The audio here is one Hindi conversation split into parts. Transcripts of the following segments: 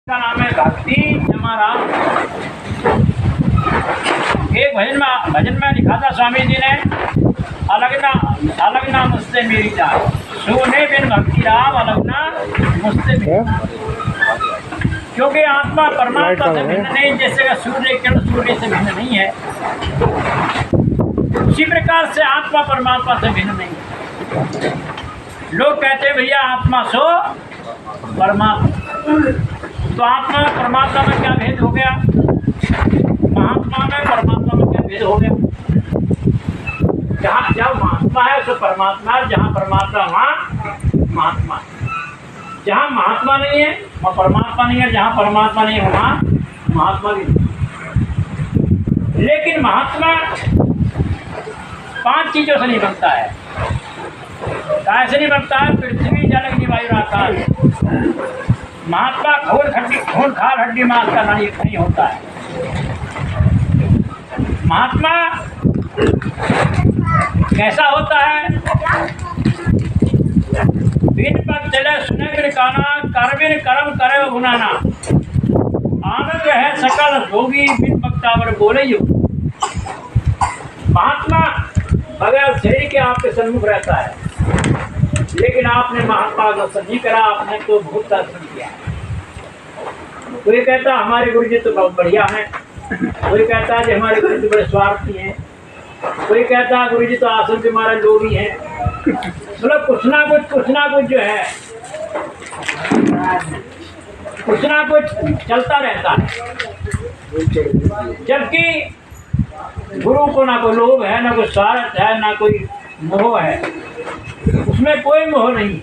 का नाम है भक्ति जमाराम। एक भजन में लिखा था स्वामी जी ने, अलग ना मुझसे मेरी जान, सोने बिन भक्ति राम अलग ना मुझसे मेरी जान। क्योंकि आत्मा परमात्मा से भिन्न नहीं, जैसे का सूर्य किरण सूर्य से भिन्न नहीं है, उसी प्रकार से आत्मा परमात्मा से भिन्न नहीं है। लोग कहते हैं भैया आत्मा सो परमात्मा, तो आत्मा परमात्मा में क्या भेद हो गया? महात्मा में परमात्मा में क्या भेद हो गया? जहाँ जहाँ महात्मा है उसको परमात्मा है, जहाँ परमात्मा वहाँ महात्मा है। जहाँ महात्मा नहीं है वहाँ परमात्मा नहीं है, जहाँ परमात्मा नहीं है वहाँ महात्मा भी नहीं। लेकिन महात्मा 5 चीजों से नहीं बनता है। कैसे नहीं बनता है? पृथ्वी जल अग्नि वायु आकाश। महात्मा खून खाल हड्डी मांस का नहीं होता है। महात्मा कैसा होता है? बिन पग चले सुने बिन काना, कर बिन कर्म करे गुनाना, आनंद है सकल भोगी बिन पगतावर बोले यो। महात्मा बगैर शरीर के आपके सन्मुख रहता है, लेकिन आपने महात्मा का दर्शन नहीं करा, आपने तो बहुत दर्शन किया। कोई कहता हमारे गुरु जी तो बहुत बढ़िया हैं, कोई कहता है कि हमारे गुरु जी बड़े स्वार्थी हैं, कोई कहता है गुरु जी तो आसन के हमारे लोग ही हैं। मतलब कुछ ना कुछ जो है, कुछ ना कुछ चलता रहता है। जबकि गुरु को ना कोई लोभ है, ना कोई स्वार्थ है, ना कोई मोह है, उसमें कोई मोह नहीं,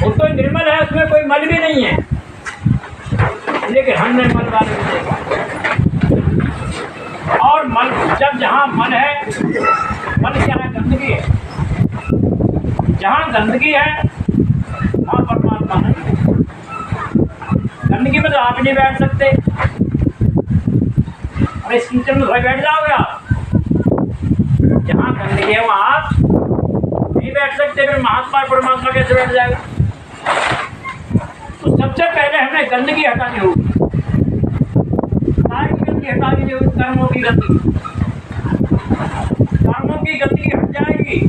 वो तो निर्मल है, उसमें कोई मल भी नहीं है। लेकिन हमने मल वाले को देखा, और मल जब जहाँ मन है, मन क्या है? गंदगी है। जहाँ गंदगी है वहाँ परमात्मा नहीं है। गंदगी में तो आप नहीं बैठ सकते। और इस किचन में बैठ जाओगे आप, जहाँ गंदगी है वहाँ आप नहीं बैठ सकते। फिर महात्मा परमात्मा कैसे बैठ जाएगा? तो सबसे पहले हमें गंदगी हटानी होगी। सारी गंदगी हटानी होगी, कर्मों की गंदगी। कर्मों की गंदगी हट जाएगी,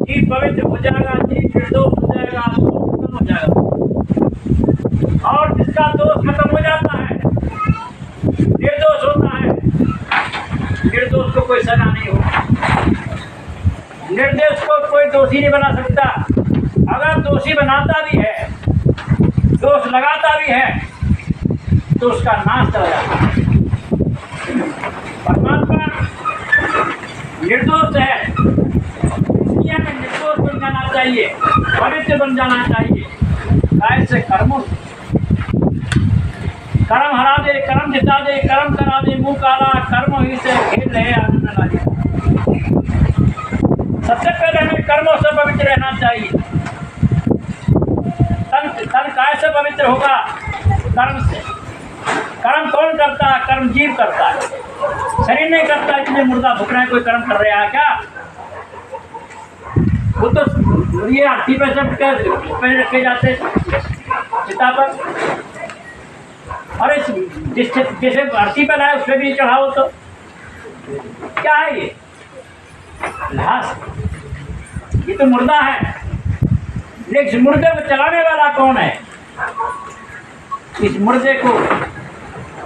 जीव पवित्र हो जाएगा, जीव निर्दोष हो जाएगा, दोष खत्म हो जाएगा। और जिसका दोष खत्म हो जाता है, निर्दोष होता है, निर्दोष को कोई सजा नहीं होगा। निर्दोष को कोई दोषी नहीं बना सकता। अगर दोषी बनाता भी है, दोष लगाता भी है, तो उसका नाश चला जाता है। परमात्मा निर्दोष है, दुनिया में निर्दोष बन जाना चाहिए, पवित्र बन जाना चाहिए। ऐसे कर्मों कर्म हरा दे, कर्म जिता दे, कर्म करा दे मुंह काला, कर्म ही से खेल रहे आनंद लागे। सबसे पहले हमें कर्मों से पवित्र रहना चाहिए। तन कैसे पवित्र होगा? कर्म से। कर्म कौन करता है? कर्म जीव करता है, शरीर नहीं करता। इसलिए मुर्दा भुक रहा है, कोई कर्म कर रहा है क्या? वो तो ये हाथी पे सब पैर रखे जाते चिता पर, अरे जैसे धरती पर आए उस पर भी चढ़ाओ, तो क्या है ये? लाश, ये तो मुर्दा है। लेकिन इस मुर्दे को चलाने वाला कौन है? इस मुर्दे को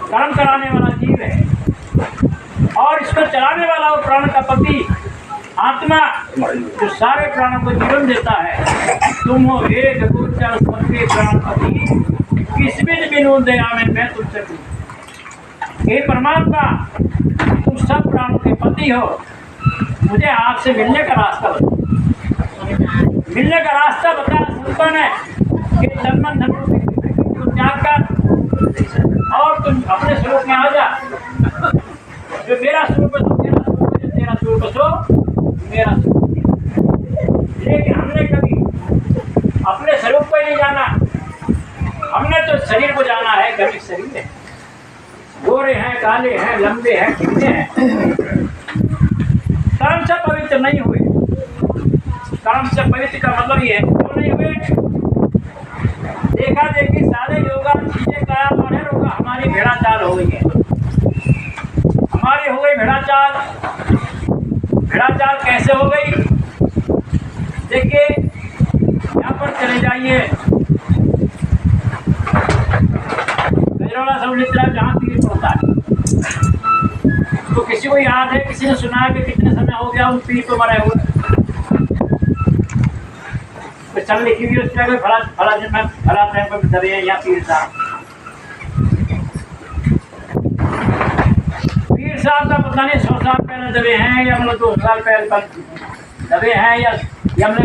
कर्म कराने वाला जीव है, और इसको चलाने वाला वो प्राण का पति आत्मा, जो सारे प्राणों को जीवन देता है। तुम हो एक गोचर सबके प्राणपति, किसमें बिनु दया में मैं तुमसे पूछूं। हे परमात्मा, तुम सब प्राणों के पति हो, मुझे आपसे मिलने का रास्ता बताओ। मिलने का रास्ता बताया संतों ने कि जन्म धर्म को त्याग कर और तुम अपने स्वरूप में आ जा। जो मेरा स्वरूप है तो तेरा स्वरूप है, तेरा स्वरूप है तो मेरा स्वरूप। लेकिन हमने कभी अपने स्वरूप को ही नहीं जाना। हमने तो शरीर को जाना है, कभी शरीर है, गोरे हैं, काले हैं, लंबे हैं, कितने हैं। कर्म से पवित्र नहीं हुए। कर्म से पवित्र का मतलब ये है, क्यों नहीं हुए? देखा देखी सारे योगा चीजें काया पढ़े रोगा हमारी भेड़ा चाल हो गई है। हमारी हो गई भेड़ा चाल। भेड़ा चाल कैसे हो गई? देखिए यहाँ पर चले जाइए गजरौला सब जहाँ तीर पड़ता है, तो किसी को याद है, किसी ने सुना है कि कितने समय हो गया उन पीर पे मरे हुए? तो चल लिखी हुई उसमें कोई फला फला दिन में फला टाइम पर दबे हैं या पीर साहब का पता नहीं 100 साल पहले दबे हैं या मतलब 2 साल पहले दबे हैं या हमने